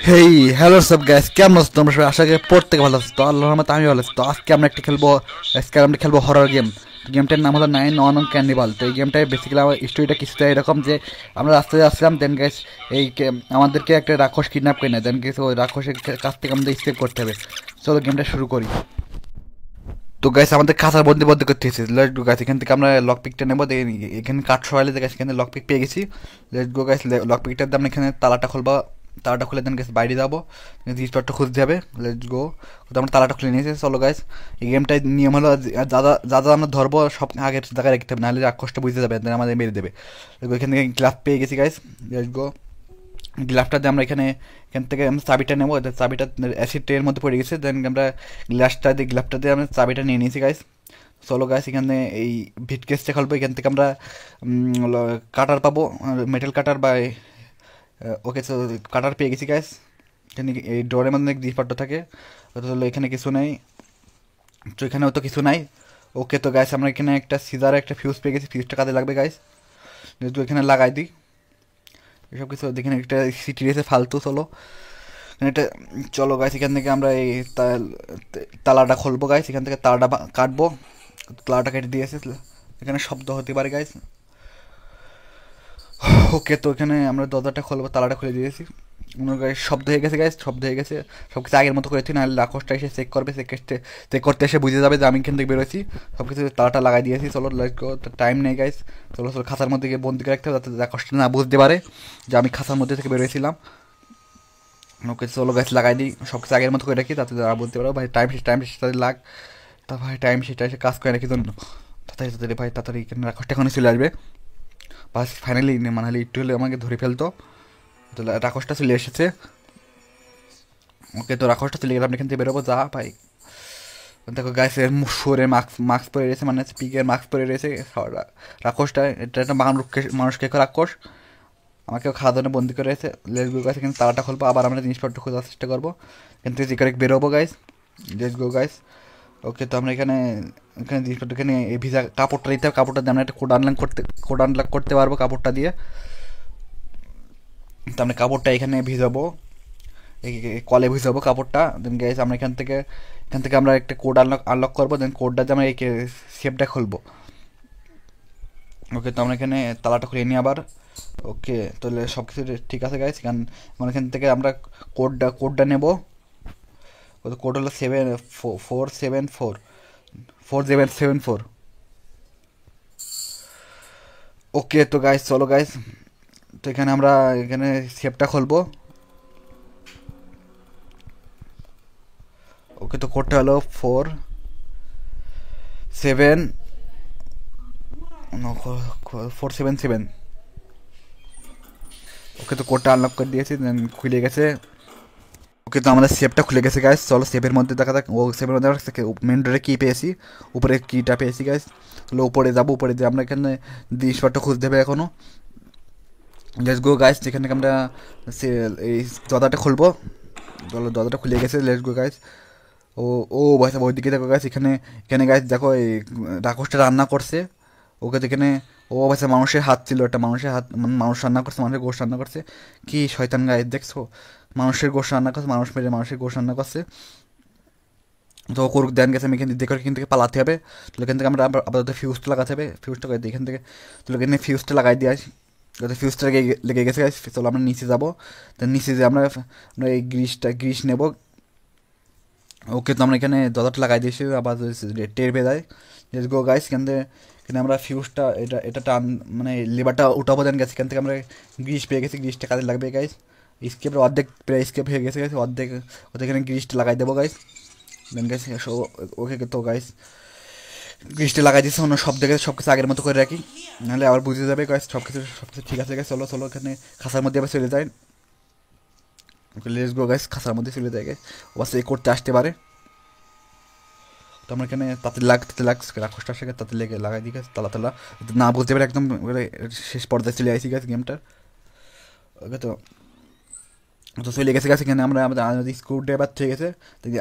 Hey hello সব guys, কেমন আছো তোমরা সবাই? আশা করি প্রত্যেকে ভালো আছো। তো আল্লাহর রহমতে আমি ভালো আছি। তো আজকে আমরা খেলবো হরর গেম। গেমটার নাম হলো 911 ক্যান্নিবাল। তো এই গেমটায় বেসিক্যালি আমার স্টোরিটা কিছুটা এরকম যে আমরা রাস্তায় যাচ্ছিলাম, দেন গাইস আমাদেরকে একটা রাক্ষস কিডন্যাপ করে নেয়। দেন গাইস ওই রাক্ষসের কাছ থেকে আমাদের স্কেপ করতে হবে। চলো গেমটা শুরু করি। তো গাইস আমাদের খাঁচার বন্দি বদ্ধ করতে হয়েছে। লেটস গো গাইস, এখান থেকে আমরা লক পিকটা নেবো। এখানে কাঠ সরাইলে গাইস এখানে লক পিক পেয়ে গেছি। লেটস গো গাইস, লক পিকটার দাম এখানে তালাটা খুলবা। তালাটা খুলে দেন গাইস বাইরে যাবো, জিনিসপত্র খুঁজতে হবে। লেটস গো, তো আমরা তালাটা খুলে নিয়েছি। চলো গাইস, এই গেমটার নিয়ম হলো যা যা যা যা আমরা ধরবো সব আগের জায়গায় রাখতে হবে, নাহলে রাক্ষসটা বুঝতে যাবে, দেন আমাদের মেরে দেবে। এখান থেকে গ্লাস পেয়ে গেছি গাইস। লেটস গো, গ্লাসটা দিয়ে আমরা এখান থেকে আমরা চাবিটা নেবো। চাবিটা অ্যাসিড ট্রের মধ্যে পড়ে গেছে। দেন আমরা গ্লাসটা দিয়ে আমরা চাবিটা নিয়ে নিয়েছি গাইস। চলো গাইস, এখানে এই ভিট কেসটা খুলবো। এখান থেকে আমরা কাটার পাবো, মেটাল কাটার বা ওকে। তো কাটার পেয়ে গেছি গাইস। এখানে এই ডোরের মধ্যে অনেক জিনিসপত্র থাকে। তো এখানে কিছু নেই, তো এখানেও তো কিছু নাই। ওকে, তো গাইস আমরা এখানে একটা সিজার একটা ফিউজ পেয়ে গেছি। ফিউজটা কাজে লাগবে গাইস, যেহেতু এখানে লাগাই দিই এসব কিছু। দেখেন একটা সিটি রেসে ফালতু। চলো এটা, চলো গাইস এখান থেকে আমরা এই তালাটা খুলবো গাইস। এখান থেকে তালাটা কাটবো। তালাটা কেটে দিয়েছে, এখানে শব্দ হতে পারে গাইস। ওকে, তো এখানে আমরা দরজাটা খুলবো, তালাটা খুলে দিয়েছি। গাইস শব্দ হয়ে গেছে গাইস, শব্দ হয়ে গেছে। সব কিছু আগের মতো করেছি, নাহলে রাক্ষসটা এসে চেক করবে। চেক করতে এসে বুঝে যাবে যে আমি এখান থেকে বেরোছি। সব কিছু তালাটা লাগাই দিয়েছি। চলো লেটস গো, টাইম নেই গাইস। চলো চলো, খাঁচার মধ্যে গিয়ে বন্দি করে রাখতে হবে, যাতে রাক্ষসটা না বুঝতে পারে যে আমি খাঁচার মধ্যে থেকে বেরোয়েছিলাম। ওকে চলো গাছ লাগাই দিই, সব কিছু আগের মতো করে রাখি, তাতে যারা বলতে পারো ভাই টাইম শেষ লাগ। তা ভাই টাইম সেটা এসে কাজ করে রাখি জন্য। তাড়াতাড়ি ভাই তাড়াতাড়ি, এখানে রাক্ষসটা এখনই চলে আসবে। বাস ফাইনালি, মানে একটু হলে আমাকে ধরে ফেলতো। তো রাক্ষসটা চলে এসেছে। ওকে, তো রাক্ষসটা চলে গেলাম, এখান থেকে বেরোবো। যা ভাই, দেখো গাছের সুরের মাস্ক পরে রয়েছে, মানে স্পিকের মাস্ক পরে রয়েছে রাক্ষসটা। এটা একটা মানুষকে রাক্ষস, আমাকেও খাওয়া দাওয়া বন্দি করে রয়েছে। লেটস গো গাইস, এখানে তালাটা খুলবো, আবার আমরা জিনিসপত্র খোঁজার চেষ্টা করবো। এখান থেকে যে করে বেরোবো guys. Let's go guys. Okay, তো আমরা এখানে এখানে জিনিসপত্র, এখানে এই ভিজা কাপড়টা দিতে হবে। কাপড়টা দিয়ে আমরা একটা কোড আনলক করতে পারবো কাপড়টা দিয়ে। তো আমরা কাপড়টা এখানে ভিজাবো, কলে ভিজাবো কাপড়টা। দেন গাইস আমরা এখান থেকে আমরা একটা কোড আনলক করবো। দেন কোডটা দিয়ে আমরা এই শেপটা খুলবো। ওকে, তো আমরা এখানে তালাটা খুলে নিই আবার। ওকে, তাহলে সব কিছু ঠিক আছে গাইস। কারণ এখান থেকে আমরা কোডটা নেব। কোড হলো 4774 ওকে, তো গাইস চলো গাইস, তো এখানে শেপটা খুলবো। ওকে, তো কোডটা হলো 477। ওকে, তো কোডটা আনলক করে দিয়েছি, দেন খুলে গেছে। ওকে, তো আমাদের সেভটা খুলে গেছে গাইস। চলো সেভের মধ্যে দেখা যাক। ও সেভের মধ্যে মেন ডোরে কী পেয়েছি, উপরে কীটা পেয়েছি গাইস। তাহলে উপরে যাবো, উপরে দিয়ে আমরা এখানে জিনিসপত্র খুঁজতে হবে এখনও। লেটস গো গাইস, যেখান থেকে আমরা এই দরজাটা খুলবো। চলো দরজাটা খুলে গেছে, লেটস গো গাইস। ও ও ভাই সাহেব, ওইদিকে দেখো গাইস, এখানে এখানে গাইস দেখো এই রাক্ষসটা রান্না করছে। ওকে, যেখানে ও ভাই সাহেব মানুষের হাত ছিল, একটা মানুষের হাত, মানুষ রান্না করছে, মানুষের গোশ রান্না করছে। কি শয়তান গাইস দেখছো, মানুষের গোশ রান্না করছে, মানুষ মেরে মানুষের গোশ রান্না করছে। তো করুক, দেন গেছে, আমি এখান থেকে দেখে এখান থেকে পালাতে হবে। তো এখান থেকে আমরা আপাতত ফিউজটা লাগাতে হবে। ফিউজটা করে দিই এখান থেকে। তো এখানে ফিউজটা লাগাই দিয়ে আসি, যাতে ফিউজটা লেগে গেছে গাইস। চলো আমরা নিচে যাবো। তো নিচে যে আমরা আমরা এই গ্রিস নেব। ওকে, তো আমরা এখানে দরজাটা লাগাই দিয়েছি, আবার টের পেয়ে যায়। লেটস গো গাইস, এখানে আমরা ফিউজটা এটা টান, মানে লেবারটা উঠাবো। দেন গেছে এখান থেকে আমরা গ্রিস পেয়ে গেছি, গ্রিসটা কাজে লাগবে গাইস। স্কেপের অর্ধেক প্রায় স্কেপ হয়ে গেছে গাইস, অর্ধেক এখানে গ্রিসটা লাগাই দেবো গাইস। দেন গাইস ওকে, তো গাইস গ্রিসটা লাগাই দিয়েছে। অন্য সব দেখে সব কিছু আগের মতো করে রাখি, নাহলে আবার বুঝে যাবে গাইস সব কিছু ঠিক আছে গাইস। চলো চলো, এখানে খাসার মধ্যে আবার চলে যায়। ওকে, লেটস গো গাইস, খাসার মধ্যে চলে যায় গাইস, অবশ্যই এই করতে আসতে পারে। তো আমরা এখানে তাতে রাক্ষসটা আসে, তাতে লেগে লাগাই দিই গাছ তালা না বলতে পারে একদম শেষ পর্যায়ে চলে আসি গাছ গেমটার। ওকে, তো তো চলে গেছে গাছ। এখানে আমাদের স্ক্রু ড্রাইভার থেকে গেছে,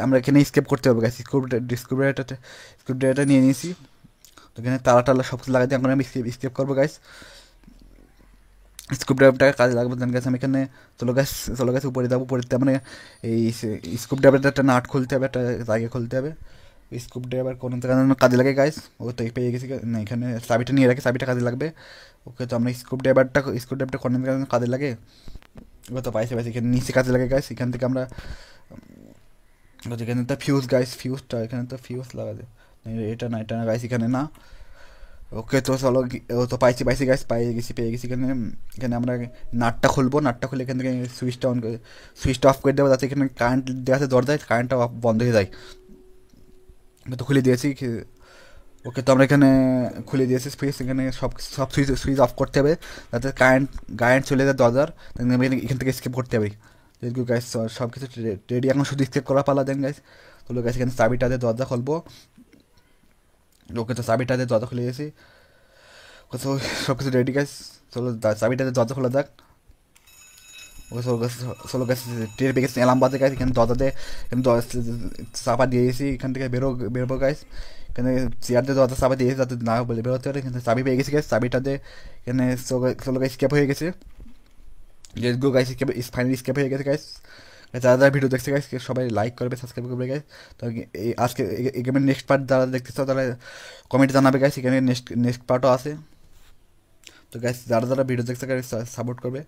আমরা এখানে স্কেপ করতে হবে গাছ। স্ক্রু ড্রাইভারটা নিয়ে নিয়েছি। তো এখানে তালা সব কিছু লাগাই দিয়ে আমরা স্কেপ করবো গাইস। স্ক্রুপ ড্রাইভারটাকে কাজে লাগবে। দেন গ্যাস আমি এখানে চলো গ্যাস উপরে যাবো। উপরে মানে এই স্ক্রুপ ড্রাইভারটা একটা নাট খুলতে হবে, একটা জায়গা খুলতে হবে। স্ক্রুপ ড্রাইভার কোনো কাজে লাগে গাইস, ও তো পেয়ে গেছি না, এখানে চাবিটা নিয়ে রাখি, চাবিটা কাজে লাগবে। ওকে, তো আমরা স্ক্রুপ ড্রাইভারটা কোনো কাজে লাগে, ও তো পাইছে এখানে নিচে কাজে লাগে গাইস। এখান থেকে আমরা এখানে তো ফিউজ গাইস, ফিউজটা এখানে তো ফিউজ লাগা যায়, এটা না গাইস, এখানে না। ওকে, তো চলো ও তো পাইছি গাইস, পেয়ে গেছি এখানে। এখানে আমরা নাটটা খুলবো, নাটটা খুলে এখান থেকে সুইচটা অফ করে দেবো, যাতে এখানে কারেন্ট দেওয়া আছে দরজায়, কারেন্টটা বন্ধ হয়ে যায়। তো খুলে দিয়েছি। ওকে, তো আমরা এখানে খুলে দিয়েছি সুইচ, এখানে সব সব সুইচ সুইচ অফ করতে হবে, যাতে কারেন্ট চলে যায় দরজার। এখান থেকে স্কেপ করতে হবে। যেহেতু গাইস সব কিছু রেডি, এখন শুধু স্কেপ করা পালা। দেন গাইস চলো গাইস এখানে চাবিটা দিয়ে দরজা খুলবো। ওকে, তো চাবিটা দিয়ে দরজা খুলে গেছি। তো সব কিছু রেডি গাইস, চলো চাবিটা দিয়ে দরজা খোলা যাক। ওকে, চলো গাইস টের পেয়ে গেছি অ্যালার্ম বাজে গাইস, এখানে দরজা দিয়ে এখানে চাপা দিয়ে গেছি, এখান থেকে বেরোবো গাইস। এখানে চেয়ার দিয়ে দরজা চাপা দিয়েছি যাতে না বলে বেরোতে পারে। এখানে চাবি পেয়ে গেছি গাইস, চাবিটা দিয়ে এখানে চলো গাইস স্কেপ হয়ে গেছে। যেগুলো গাইস ফাইনালি স্কেপ হয়ে গেছে গাইস। যারা যারা ভিডিও দেখছে গাইস সবাই লাইক করবে, সাবস্ক্রাইব করবে গাইস। তো আজকে এই গেমের নেক্সট পার্ট যারা দেখতে চাও তারা কমেন্টে জানাবে গাইস, এখানে নেক্সট পার্টও আছে। তো গাইস যারা যারা ভিডিও দেখছে গাইস সাপোর্ট করবে।